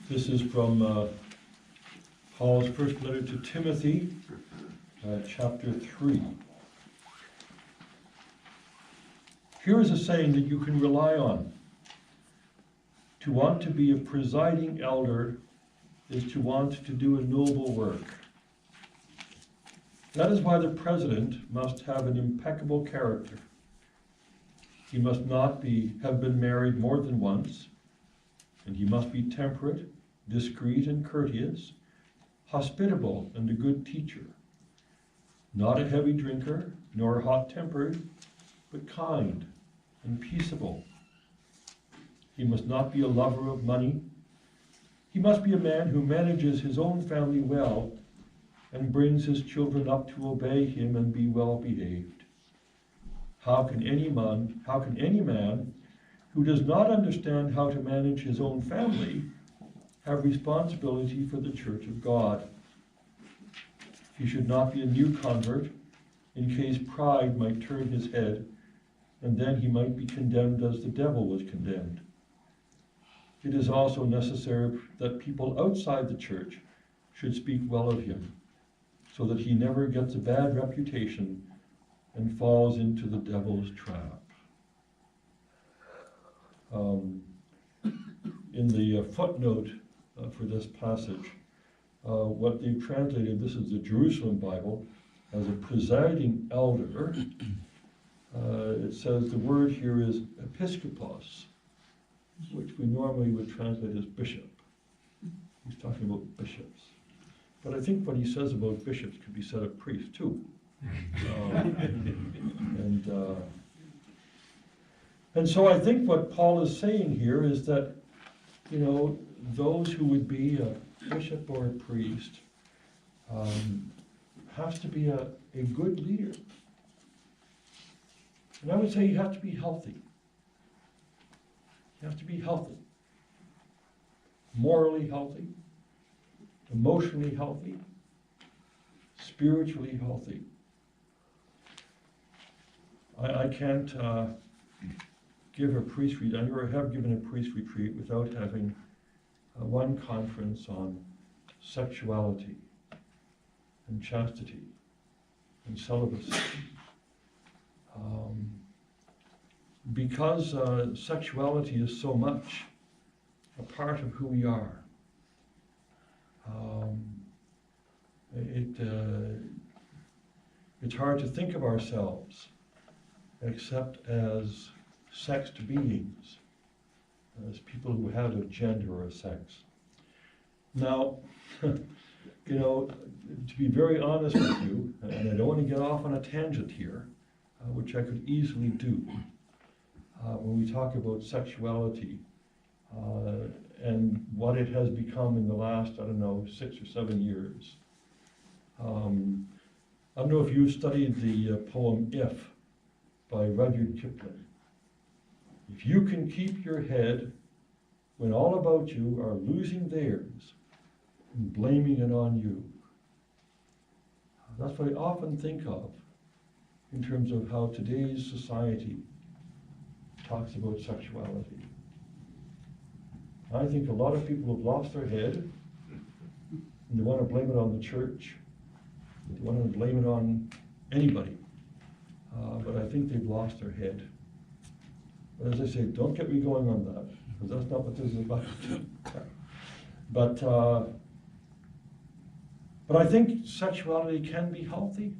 This is from Paul's first letter to Timothy, chapter 3. Here is a saying that you can rely on. To want to be a presiding elder is to want to do a noble work. That is why the president must have an impeccable character. He must not have been married more than once, and he must be temperate, discreet and courteous, hospitable and a good teacher, not a heavy drinker, nor hot-tempered, but kind and peaceable. He must not be a lover of money. He must be a man who manages his own family well and brings his children up to obey him and be well behaved. How can any man who does not understand how to manage his own family have responsibility for the church of God? He should not be a new convert, in case pride might turn his head, and then he might be condemned as the devil was condemned. It is also necessary that people outside the church should speak well of him, so that he never gets a bad reputation and falls into the devil's trap. In the footnote for this passage, what they've translated, this is the Jerusalem Bible, as a presiding elder. It says the word here is episkopos, which we normally would translate as bishop. He's talking about bishops. But I think what he says about bishops could be said of priests too. And so I think what Paul is saying here is that, you know, those who would be a bishop or a priest has to be a good leader. And I would say you have to be healthy. You have to be healthy. Morally healthy, emotionally healthy, spiritually healthy. I can't give a priest retreat. I never have given a priest retreat without having one conference on sexuality and chastity and celibacy. Because sexuality is so much a part of who we are. It's hard to think of ourselves except as sexed beings, as people who have a gender or a sex. Now, you know, to be very honest with you, and I don't want to get off on a tangent here, which I could easily do, when we talk about sexuality and what it has become in the last, I don't know, 6 or 7 years. I don't know if you studied the poem If by Rudyard Kipling. If you can keep your head when all about you are losing theirs and blaming it on you. That's what I often think of in terms of how today's society talks about sexuality. I think a lot of people have lost their head and they want to blame it on the church. They want to blame it on anybody. But I think they've lost their head. But as I say, don't get me going on that, because that's not what this is about. But I think sexuality can be healthy.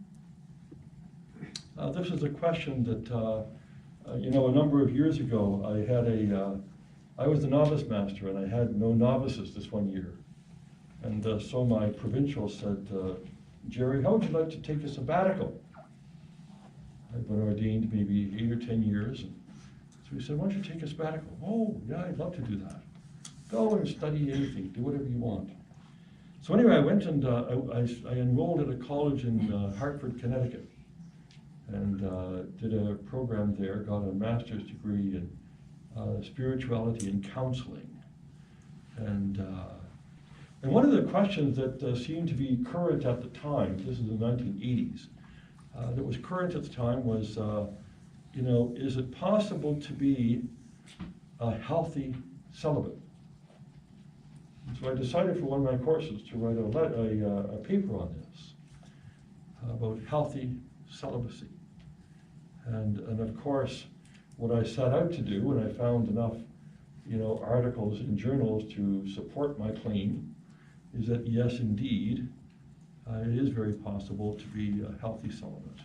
This is a question that, you know, a number of years ago, I was the novice master, and I had no novices this one year. And so my provincial said, Jerry, how would you like to take a sabbatical? I'd been ordained maybe 8 or 10 years. And so he said, why don't you take a sabbatical? Oh, yeah, I'd love to do that. Go and study anything, do whatever you want. So anyway, I went and I enrolled at a college in Hartford, Connecticut, and did a program there, got a master's degree in spirituality and counseling. And one of the questions that seemed to be current at the time, this is the 1980s, that was current at the time was, you know, is it possible to be a healthy celibate? So I decided for one of my courses to write a paper on this, about healthy celibacy. And of course, what I set out to do, when I found enough, articles in journals to support my claim, is that yes, indeed, it is very possible to be a healthy celibate.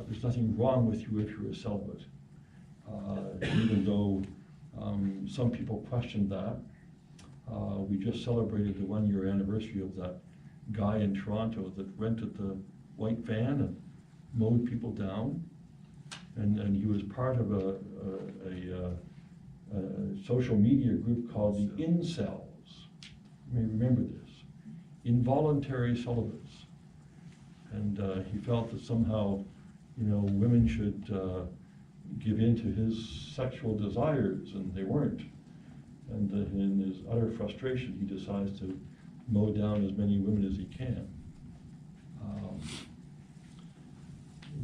There's nothing wrong with you if you're a celibate, even though some people question that. We just celebrated the 1-year anniversary of that guy in Toronto that rented the white van and mowed people down. And he was part of a social media group called the Incels. You may remember this. Involuntary celibates. And he felt that somehow, women should give in to his sexual desires, and they weren't. And in his utter frustration, he decides to mow down as many women as he can.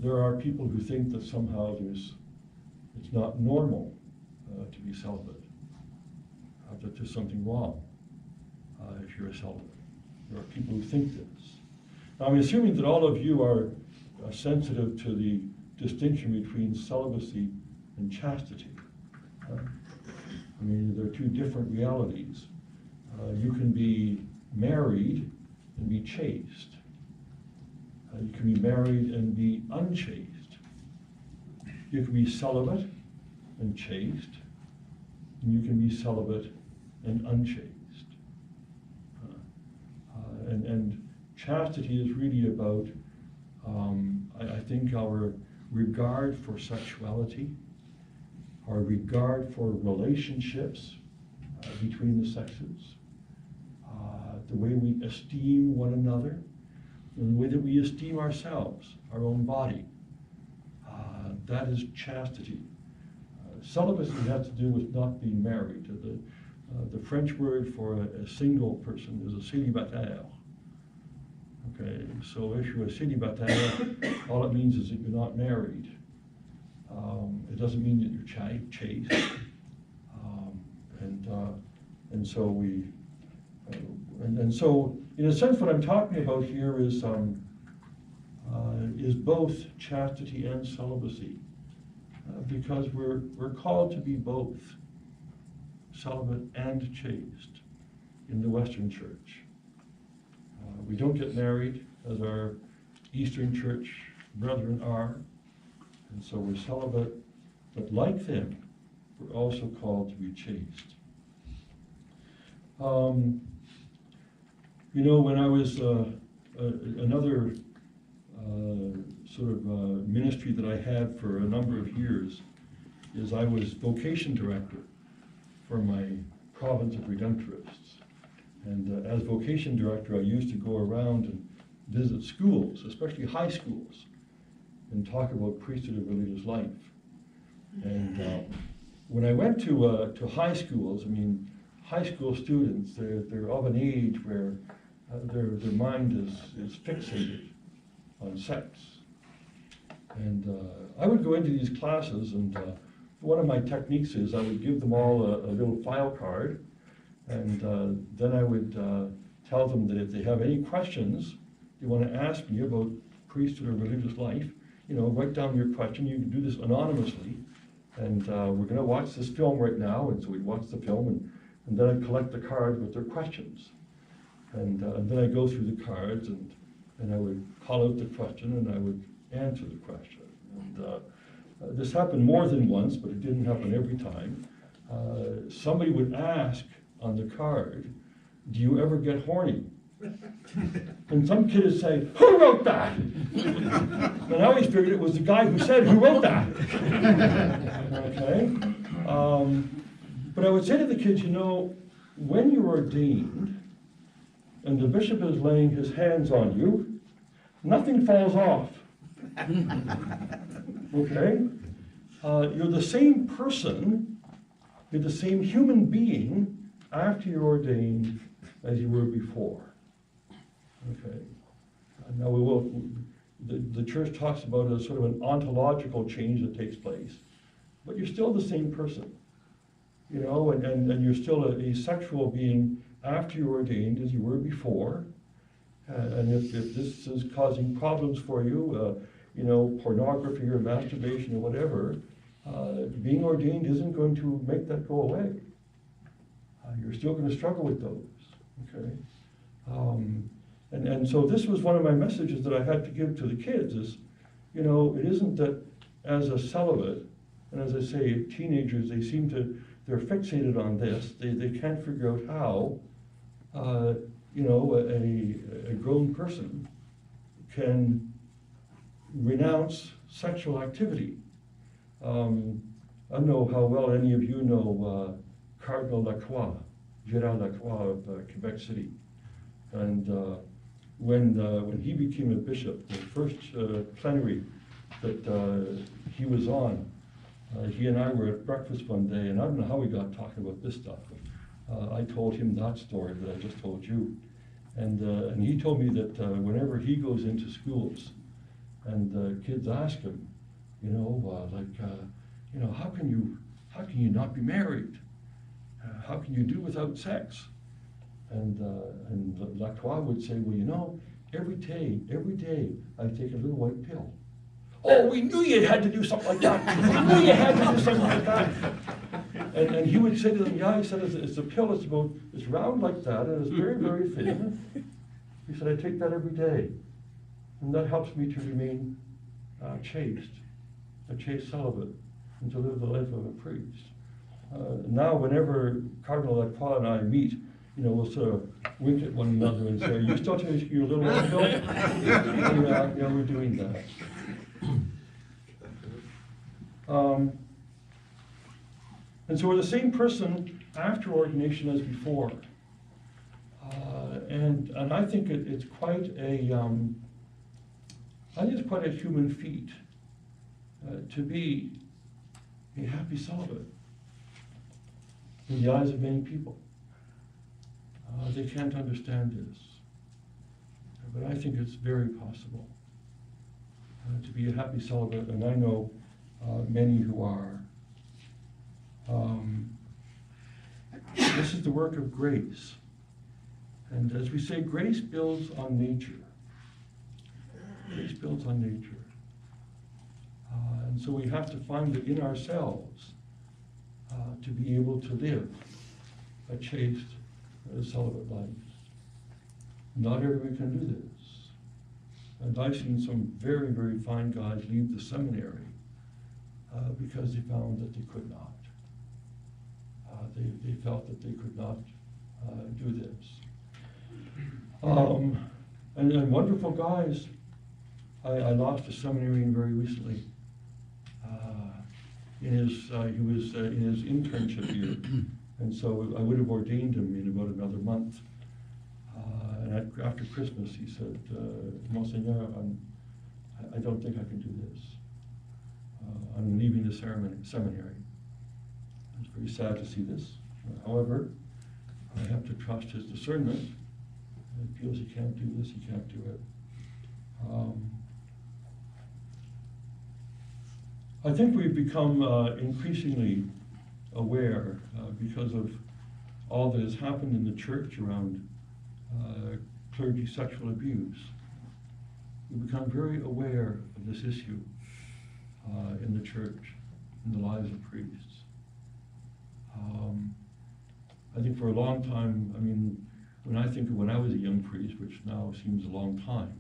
There are people who think that somehow it's not normal to be celibate, that there's something wrong if you're a celibate. There are people who think this. Now, I'm assuming that all of you are sensitive to the distinction between celibacy and chastity. I mean, there are two different realities. You can be married and be chaste. You can be married and be unchaste. You can be celibate and chaste, and you can be celibate and unchaste. And chastity is really about, I think, our regard for sexuality, our regard for relationships between the sexes, the way we esteem one another, and the way that we esteem ourselves, our own body. That is chastity. Celibacy has to do with not being married. The French word for a single person is a célibataire. Okay, so if you're a célibataire, all it means is that you're not married. It doesn't mean that you're chaste. And so in a sense, what I'm talking about here is both chastity and celibacy, because we're called to be both celibate and chaste in the Western Church. We don't get married as our Eastern Church brethren are, and so we're celibate, but like them, we're also called to be chaste. When I was another sort of ministry that I had for a number of years is I was vocation director for my province of Redemptorists. And as vocation director, I used to go around and visit schools, especially high schools, and talk about priesthood and religious life. And when I went to high schools, I mean, high school students, they're of an age where their mind is fixated on sex. And I would go into these classes, and one of my techniques is I would give them all a little file card, and then I would tell them that if they have any questions you want to ask me about priesthood or religious life, write down your question. You can do this anonymously, and we're going to watch this film right now. And so we'd watch the film, and then I'd collect the cards with their questions. And then I'd go through the cards, and I would call out the question, and I would answer the question. And this happened more than once, but it didn't happen every time. Somebody would ask on the card, "Do you ever get horny?" And some kid would say, "Who wrote that?" And I always figured it was the guy who said, "Who wrote that?" Okay? But I would say to the kids, when you're ordained and the bishop is laying his hands on you, nothing falls off. Okay? You're the same person, you're the same human being after you're ordained as you were before. Okay. Now the church talks about a sort of an ontological change that takes place, but you're still the same person, and you're still a sexual being after you're ordained as you were before. And if this is causing problems for you, you know, pornography or masturbation or whatever, being ordained isn't going to make that go away. You're still going to struggle with those, okay? And so this was one of my messages that I had to give to the kids is, you know, it isn't that as a celibate, and as I say, teenagers, they're fixated on this. They can't figure out how, you know, a grown person can renounce sexual activity. I don't know how well any of you know Cardinal Lacroix, Gerard of Quebec City. And when he became a bishop, the first plenary that he was on, he and I were at breakfast one day, and I don't know how we got talking about this stuff. I told him that story that I just told you. And he told me that whenever he goes into schools and kids ask him, you know, you know, how can you not be married? How can you do without sex? And Lacroix would say, well, you know, every day I take a little white pill. Oh, we knew you had to do something like that. We knew you had to do something like that. And he would say to them, yeah, he said, it's a pill, it's round like that, and it's very, very thin. He said, I take that every day. And that helps me to remain chaste, a chaste celibate, and to live the life of a priest. Now, whenever Cardinal Lacroix and I meet, you know, we'll sort of wink at one another and say, are you still taking your little white pill? Yeah, we're doing that. And so we're the same person after ordination as before. And I think it's quite a, I think it's quite a human feat to be a happy celibate in the eyes of many people. They can't understand this. But I think it's very possible to be a happy celibate, and I know many who are. This is the work of grace. And as we say, grace builds on nature. Grace builds on nature. And so we have to find it in ourselves to be able to live a chaste celibate life. Not everyone can do this. And I've seen some very, very fine guys leave the seminary because they found that they could not. They felt that they could not do this. And wonderful guys. I lost a seminarian very recently. He was in his internship year, and so I would have ordained him in about another month. And after Christmas, he said, Monseigneur, I don't think I can do this. I'm leaving the seminary. It's very sad to see this. However, I have to trust his discernment. He feels he can't do this, he can't do it. I think we've become increasingly aware because of all that has happened in the church around clergy sexual abuse. We've become very aware of this issue in the church, in the lives of priests. I think for a long time, I mean, when I think of when I was a young priest, which now seems a long time,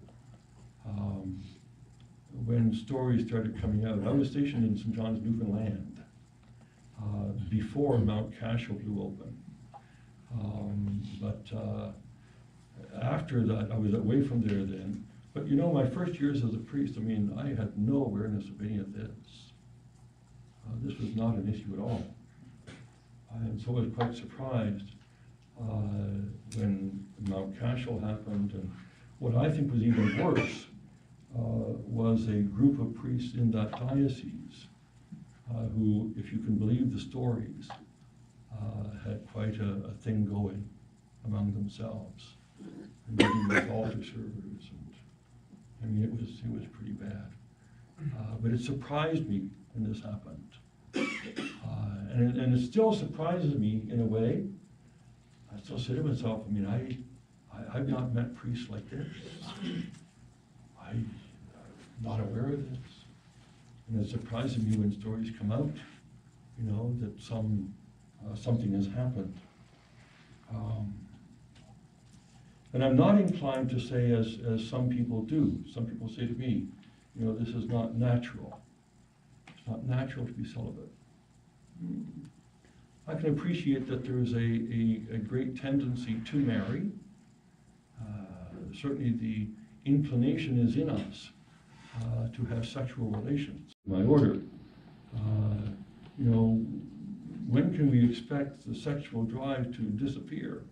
when stories started coming out, I was stationed in St. John's, Newfoundland, before Mount Cashel blew open. But after that, I was away from there then. But you know, my first years as a priest, I mean, I had no awareness of any of this. This was not an issue at all. And so I was quite surprised when Mount Cashel happened. And what I think was even worse was a group of priests in that diocese who, if you can believe the stories, had quite a thing going among themselves, and meeting with altar servers, and I mean, it was pretty bad. But it surprised me when this happened, and it still surprises me in a way. I still say to myself, I mean, I've not met priests like this. I'm not aware of this. And it's surprising me when stories come out, you know, that something has happened. And I'm not inclined to say, as some people do. Some people say to me, you know, this is not natural. It's not natural to be celibate. I can appreciate that there is a great tendency to marry. Certainly the inclination is in us to have sexual relations. My order, you know, when can we expect the sexual drive to disappear?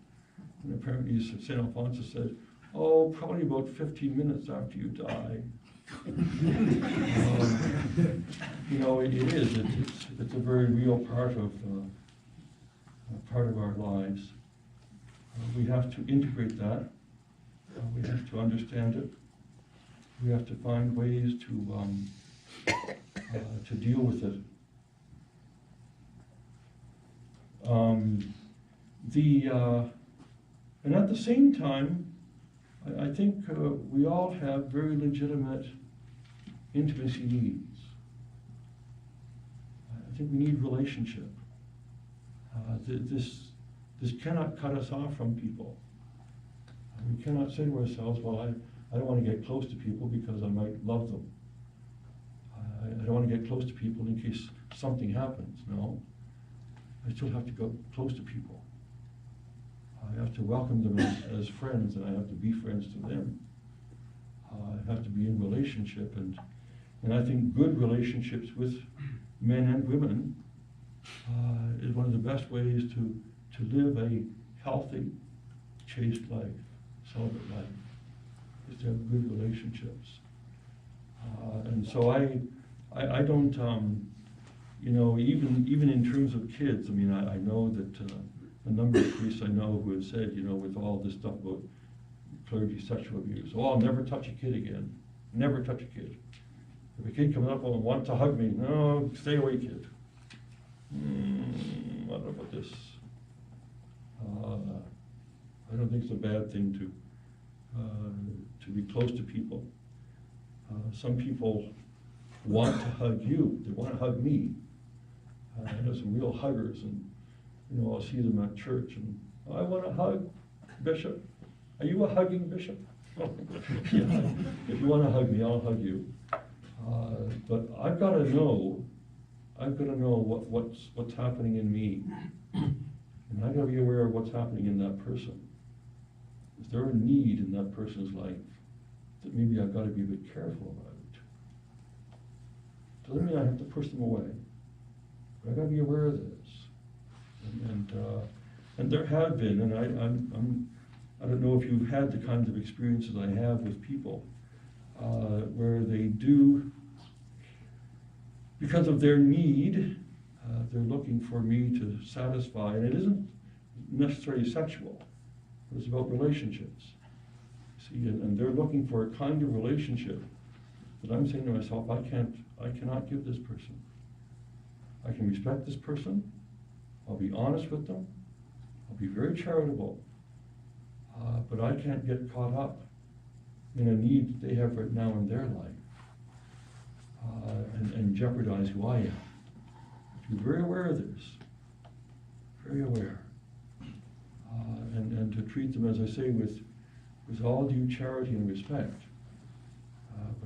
And apparently St. Alphonsus said, oh, probably about 15 minutes after you die. You know, it is. It's a very real part of our lives. We have to integrate that. We have to understand it. We have to find ways to deal with it. And at the same time, I think we all have very legitimate intimacy needs. I think we need relationship. This cannot cut us off from people. We cannot say to ourselves, well, I don't want to get close to people because I might love them. I don't want to get close to people in case something happens. No, I still have to go close to people. I have to welcome them as friends, and I have to be friends to them. I have to be in relationship, and I think good relationships with men and women is one of the best ways to live a healthy, chaste life, celibate life, is to have good relationships. And so I don't, you know, even in terms of kids, I mean, I know that a number of priests I know who have said, you know, with all this stuff about clergy sexual abuse, oh, I'll never touch a kid again. Never touch a kid. If a kid comes up and wants to hug me, no, stay away, kid. I don't know about this. I don't think it's a bad thing to be close to people. Some people want to hug you. They want to hug me. I know some real huggers, and you know, I'll see them at church, and I want to hug Bishop. Are you a hugging bishop? Yeah. If you want to hug me, I'll hug you. But I've got to know what's happening in me, and I've got to be aware of what's happening in that person. Is there a need in that person's life that maybe I've got to be a bit careful about it? Doesn't mean I have to push them away, but I've got to be aware of this. And there have been, and I don't know if you've had the kinds of experiences I have with people where they do, because of their need, they're looking for me to satisfy, and it isn't necessarily sexual, but it's about relationships. See, and they're looking for a kind of relationship that I'm saying to myself, I cannot give this person. I can respect this person. I'll be honest with them. I'll be very charitable. But I can't get caught up in a need that they have right now in their life and jeopardize who I am. Be very aware of this. Very aware. And to treat them, as I say, with all due charity and respect.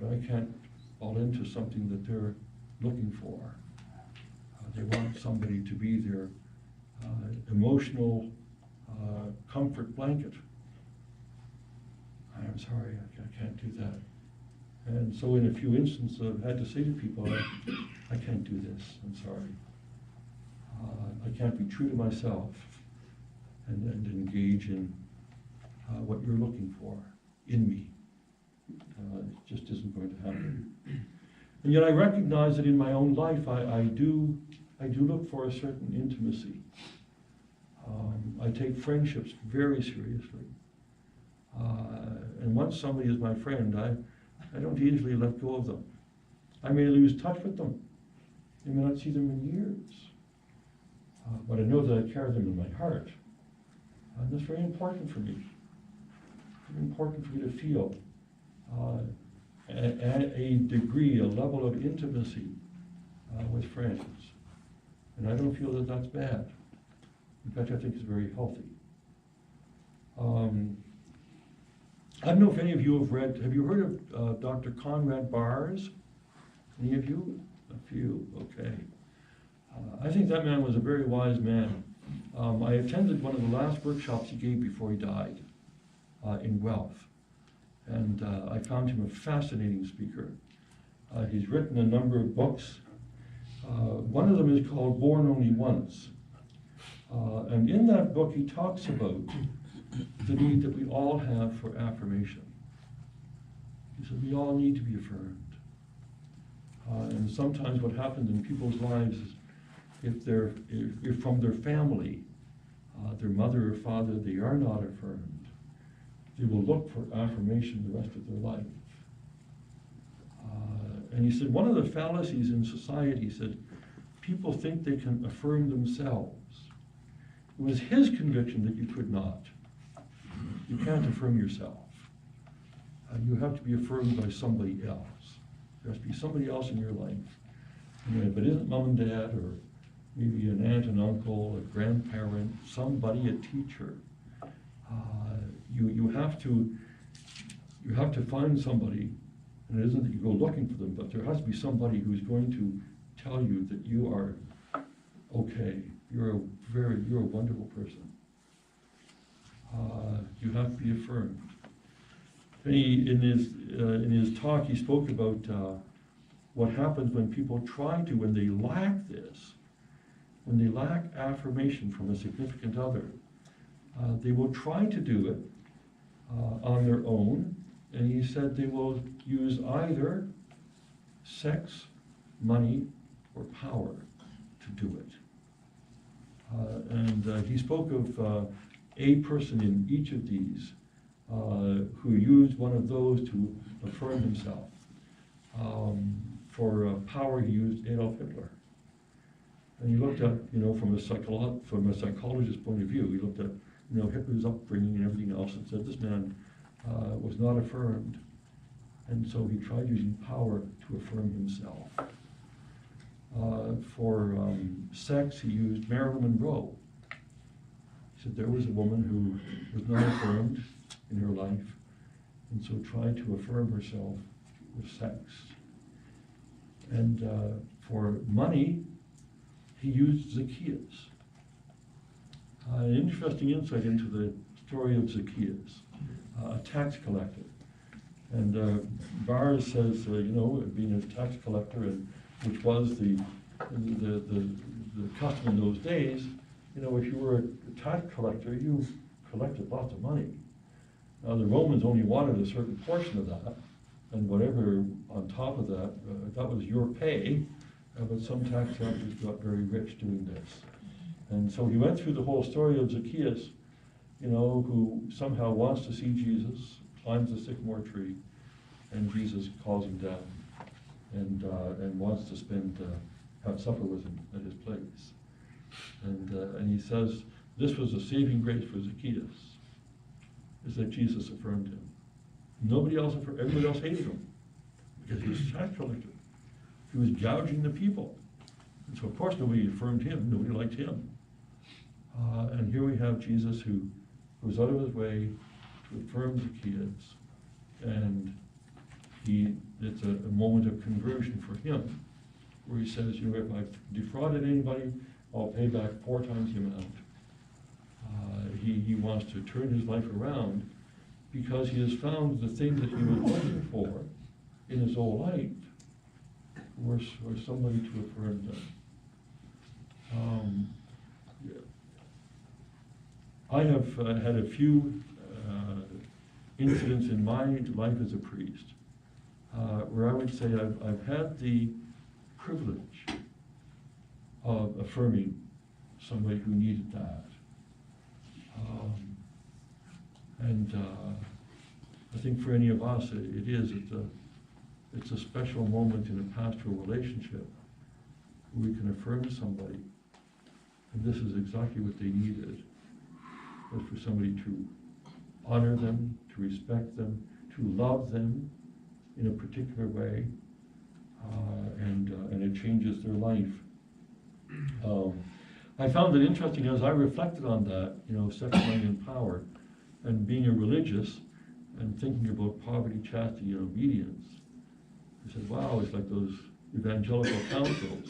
But I can't fall into something that they're looking for. They want somebody to be their emotional comfort blanket. I'm sorry, I can't do that. And so in a few instances I've had to say to people, I can't do this, I'm sorry. I can't be true to myself and engage in what you're looking for in me. It just isn't going to happen. And yet I recognize that in my own life I do look for a certain intimacy. I take friendships very seriously. And once somebody is my friend, I don't easily let go of them. I may lose touch with them. I may not see them in years. But I know that I carry them in my heart. And that's very important for me. Very important for me to feel at a degree, a level of intimacy with friends. And I don't feel that that's bad. In fact, I think it's very healthy. I don't know if any of you have you heard of Dr. Conrad Bars? Any of you? A few, okay. I think that man was a very wise man. I attended one of the last workshops he gave before he died in Guelph. And I found him a fascinating speaker. He's written a number of books. One of them is called Born Only Once. And in that book, he talks about the need that we all have for affirmation. He said we all need to be affirmed. And sometimes what happens in people's lives is if from their family, their mother or father, they are not affirmed, they will look for affirmation the rest of their life. And he said one of the fallacies in society, he said, people think they can affirm themselves. It was his conviction that you could not. You can't affirm yourself. You have to be affirmed by somebody else. There has to be somebody else in your life. And if it isn't mom and dad, or maybe an aunt and uncle, a grandparent, somebody, a teacher, you have to find somebody. And it isn't that you go looking for them, but there has to be somebody who's going to tell you that you are okay. You're a wonderful person. You have to be affirmed. And in his talk, he spoke about what happens when people when they lack this, when they lack affirmation from a significant other. They will try to do it on their own, and he said they will use either sex, money, or power to do it. And he spoke of a person in each of these who used one of those to affirm himself. For power, he used Adolf Hitler. And he looked at, from a psychologist's point of view, he looked at, Hitler's upbringing and everything else, and said this man was not affirmed. And so he tried using power to affirm himself. For sex, he used Marilyn Monroe. He said there was a woman who was not affirmed in her life, and so tried to affirm herself with sex. And for money, he used Zacchaeus. An interesting insight into the story of Zacchaeus, a tax collector. And Bars says, being a tax collector, and which was the custom in those days, if you were a tax collector, you collected lots of money. Now the Romans only wanted a certain portion of that, and whatever on top of that, that was your pay, but some tax collectors got very rich doing this. And so he went through the whole story of Zacchaeus, who somehow wants to see Jesus, climbs the sycamore tree, and Jesus calls him down and wants to have supper with him at his place. And he says, this was a saving grace for Zacchaeus, is that Jesus affirmed him. Everybody else hated him, because he was a tax collector. He was gouging the people. And so of course nobody affirmed him, nobody liked him. And here we have Jesus who goes out of his way to affirm Zacchaeus, and it's a moment of conversion for him, where he says, if I've defrauded anybody, I'll pay back 4 times the amount. He wants to turn his life around because he has found the thing that he was looking for in his whole life was somebody to affirm them. I have had a few incidents in my life as a priest where I would say I've had the privilege of affirming somebody who needed that. I think for any of us, it's a special moment in a pastoral relationship where we can affirm somebody, and this is exactly what they needed. was for somebody to honor them, to respect them, to love them in a particular way, and it changes their life. I found it interesting as I reflected on that, sex, money, and power, and being a religious and thinking about poverty, chastity, and obedience. I said, wow, it's like those evangelical councils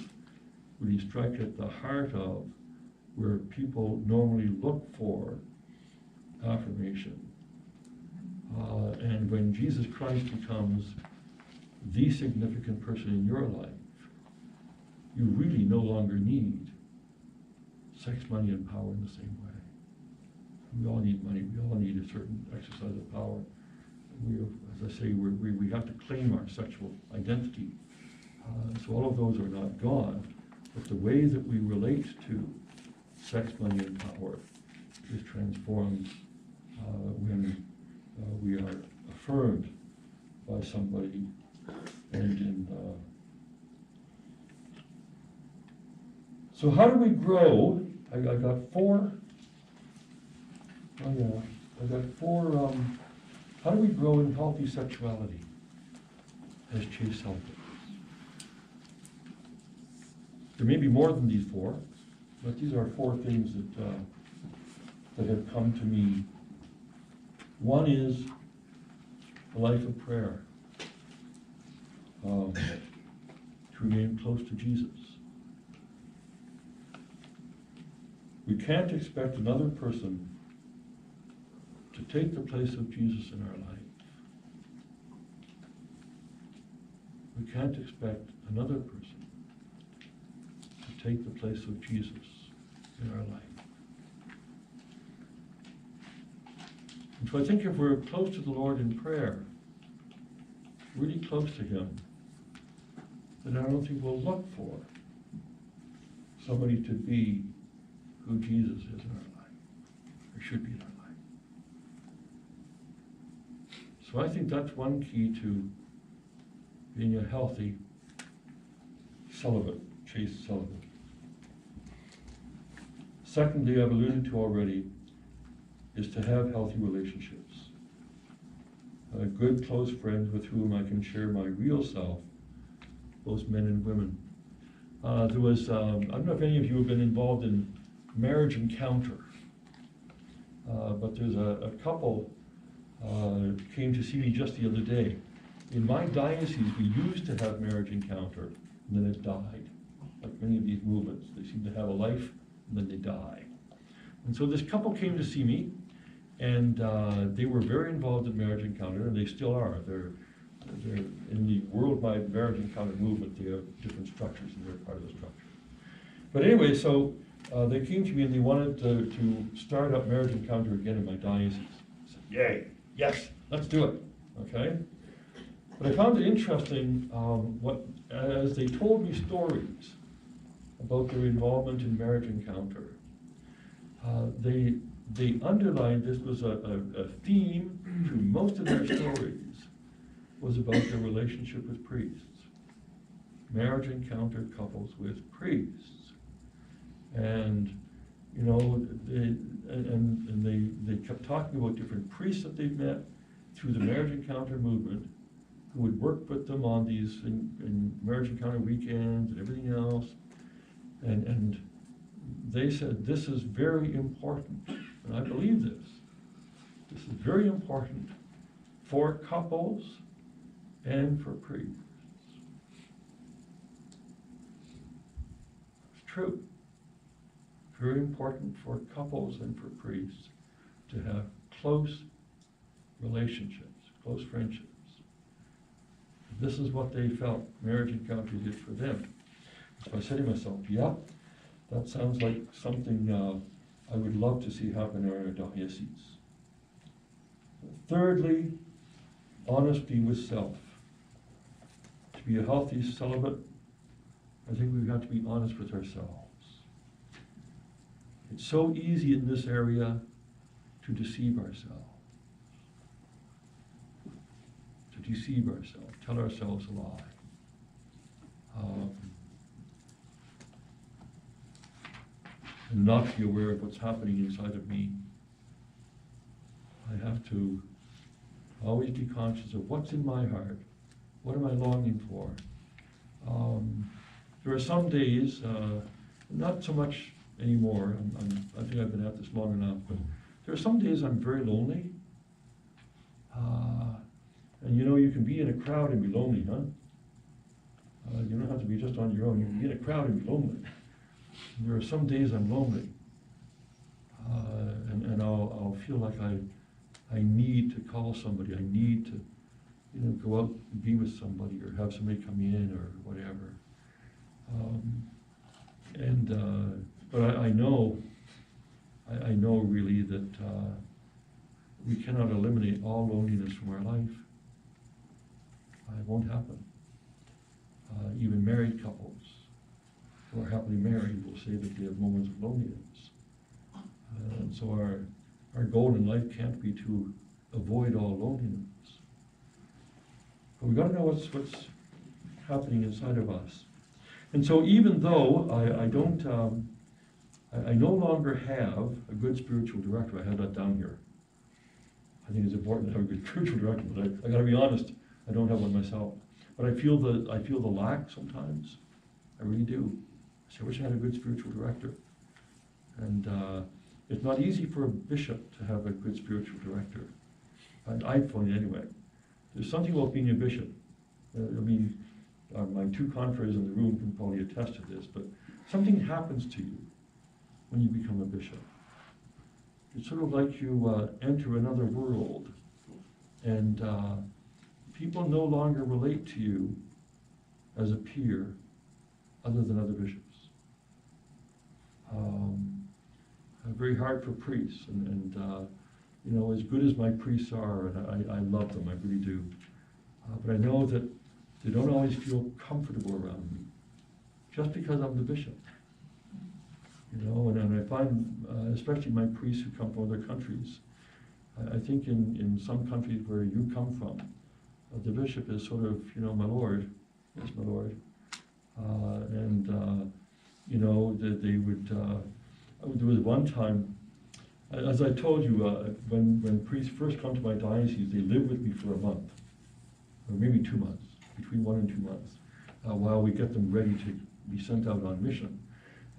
really strike at the heart of where people normally look for affirmation. And when Jesus Christ becomes the significant person in your life, you really no longer need sex, money, and power in the same way. We all need money. We all need a certain exercise of power. As I say, we have to claim our sexual identity. So all of those are not gone, but the way that we relate to sex, money, and power is transformed when we are affirmed by somebody. So how do we grow? I got four. Oh yeah, I got four. How do we grow in healthy sexuality as chaste celibates? There may be more than these four, but these are four things that have come to me. One is a life of prayer, to remain close to Jesus. We can't expect another person to take the place of Jesus in our life. We can't expect another person to take the place of Jesus in our life. And so I think if we're close to the Lord in prayer, really close to Him, then I don't think we'll look for somebody to be who Jesus is in our life, or should be in our life. So I think that's one key to being a healthy celibate, chaste celibate. Secondly, I've alluded to already, is to have healthy relationships. Good, close friends with whom I can share my real self, both men and women. There was, I don't know if any of you have been involved in marriage encounter, but there's a couple came to see me just the other day. In my diocese, we used to have marriage encounter, and then it died. Like many of these movements, they seem to have a life, and then they die. And so this couple came to see me, and they were very involved in marriage encounter, and they still are. They're in the worldwide marriage encounter movement. They have different structures, and they're part of the structure. But anyway, so they came to me, and they wanted to start up marriage encounter again in my diocese. I said, yay, yes, let's do it, okay? But I found it interesting as they told me stories about their involvement in marriage encounter. They underlined this was a theme to most of their stories, was about their relationship with priests. Marriage encounter couples with priests. And, you know, they kept talking about different priests that they've met through the marriage encounter movement, who would work with them on these in marriage encounter weekends and everything else. And they said, this is very important, and I believe this. This is very important for couples and for priests. It's true. Very important for couples and for priests to have close relationships, close friendships. This is what they felt marriage encounter did for them. So I said to myself, yeah, that sounds like something I would love to see happen in our diocese. Thirdly, honesty with self. To be a healthy celibate, I think we've got to be honest with ourselves. It's so easy in this area to deceive ourselves. To deceive ourselves, tell ourselves a lie. And not be aware of what's happening inside of me. I have to always be conscious of what's in my heart. What am I longing for? There are some days, not so much anymore, I think I've been at this long enough, but there are some days I'm very lonely. And you know, you can be in a crowd and be lonely, huh? You don't have to be just on your own. You can be in a crowd and be lonely. And there are some days I'm lonely. And I'll feel like I need to call somebody. I need to, you know, go out and be with somebody or have somebody come in or whatever. But I know really that we cannot eliminate all loneliness from our life. It won't happen. Even married couples who are happily married will say that they have moments of loneliness. And so our goal in life can't be to avoid all loneliness. But we've got to know what's happening inside of us. And so even though I no longer have a good spiritual director, I have that down here. I think it's important to have a good spiritual director, but I got to be honest, I don't have one myself. But I feel the lack sometimes. I really do. I wish I had a good spiritual director. And it's not easy for a bishop to have a good spiritual director. And I find it anyway. There's something about being a bishop. My two confreres in the room can probably attest to this, but something happens to you when you become a bishop. It's sort of like you enter another world, and people no longer relate to you as a peer other than other bishops. Very hard for priests, and you know, as good as my priests are, and I love them, I really do, but I know that they don't always feel comfortable around me, just because I'm the bishop. You know, and I find, especially my priests who come from other countries, I think in some countries where you come from, the bishop is sort of, you know, my lord, yes, my lord, you know, they would. There was one time, as I told you, when priests first come to my diocese, they live with me for a month, or maybe 2 months, between 1 and 2 months, while we get them ready to be sent out on mission.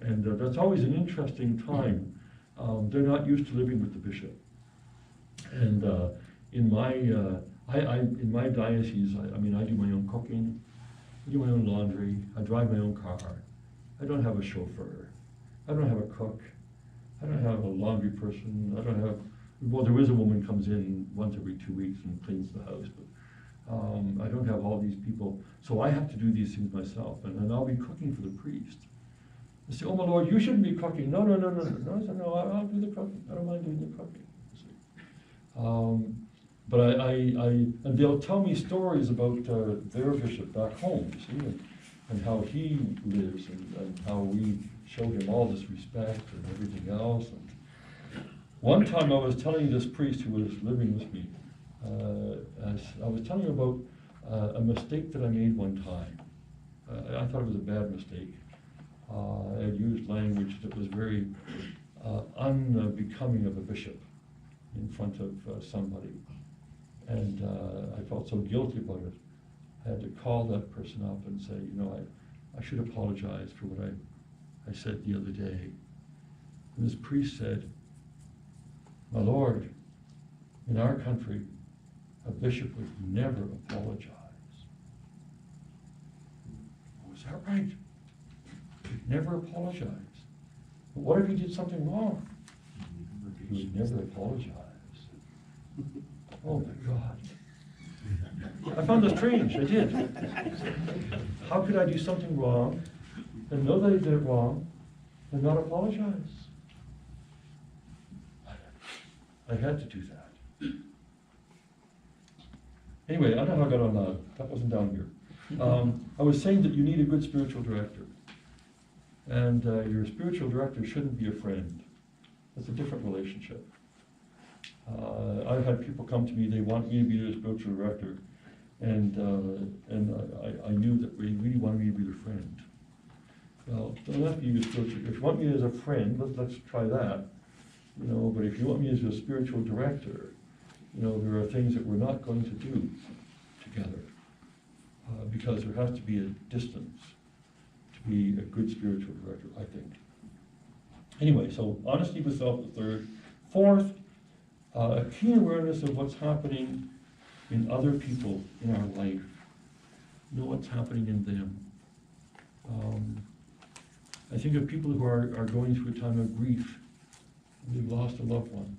And that's always an interesting time. They're not used to living with the bishop. And in my diocese, I mean, I do my own cooking, I do my own laundry, I drive my own car. I don't have a chauffeur. I don't have a cook. I don't have a laundry person. I don't have, well, there is a woman comes in once every 2 weeks and cleans the house, but I don't have all these people. So I have to do these things myself, and I'll be cooking for the priest. I say, oh my Lord, you shouldn't be cooking. No. I said, no, I'll do the cooking. I don't mind doing the cooking. But and they'll tell me stories about their bishop back home, you see, and how he lives, and how we show him all this respect and everything else. And one time I was telling this priest who was living with me, I was telling him about a mistake that I made one time. I thought it was a bad mistake. I had used language that was very unbecoming of a bishop in front of somebody. And I felt so guilty about it. I had to call that person up and say, you know, I should apologize for what I said the other day. And this priest said, my Lord, in our country, a bishop would never apologize. Oh, is that right? He'd never apologize. But what if he did something wrong? He would never apologize. Oh my God. I found this strange, I did. How could I do something wrong and know that I did it wrong and not apologize? I had to do that. Anyway, I don't know how I got on that. That wasn't down here. I was saying that you need a good spiritual director. And your spiritual director shouldn't be a friend. It's a different relationship. I've had people come to me, they want me to be their spiritual director, and I knew that they really wanted me to be their friend. Well, don't have to be your spiritual. If you want me as a friend, let's try that. You know, but if you want me as your spiritual director, you know, there are things that we're not going to do together because there has to be a distance to be a good spiritual director, I think. Anyway, so honesty with self, the third. Fourth, a keen awareness of what's happening in other people in our life. Know what's happening in them. I think of people who are going through a time of grief. They've lost a loved one.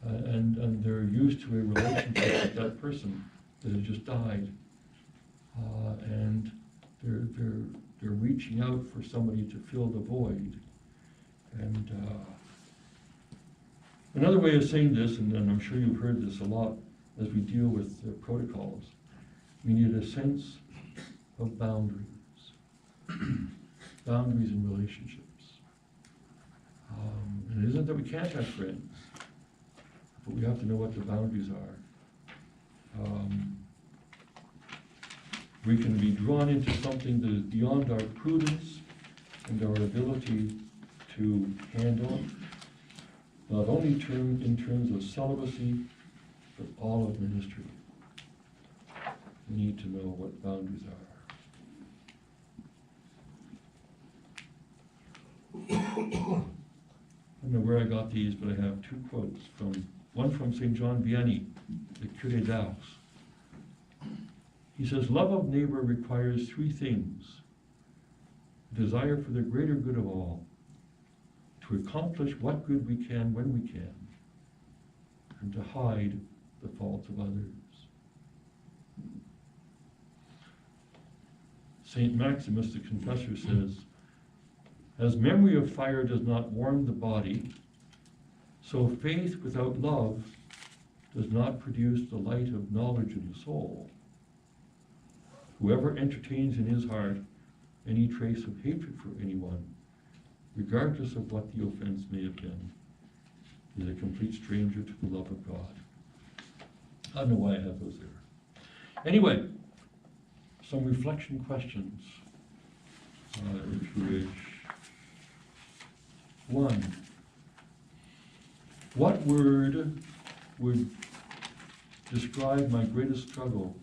And they're used to a relationship with that person that has just died. And they're reaching out for somebody to fill the void. And another way of saying this, and I'm sure you've heard this a lot as we deal with protocols, we need a sense of boundaries. Boundaries in relationships. And it isn't that we can't have friends, but we have to know what the boundaries are. We can be drawn into something that is beyond our prudence and our ability to handle, not only in terms of celibacy, but all of ministry. We need to know what boundaries are. I don't know where I got these, but I have two quotes. One from St. John Vianney, the Curé d'Ars. He says, love of neighbor requires three things: desire for the greater good of all, to accomplish what good we can when we can, and to hide the faults of others. St. Maximus the Confessor says, as memory of fire does not warm the body, so faith without love does not produce the light of knowledge in the soul. Whoever entertains in his heart any trace of hatred for anyone, regardless of what the offense may have been, is a complete stranger to the love of God. I don't know why I have those there. Anyway, some reflection questions, if you wish. One, what word would describe my greatest struggle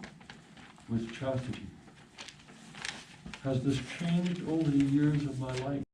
with chastity? Has this changed over the years of my life?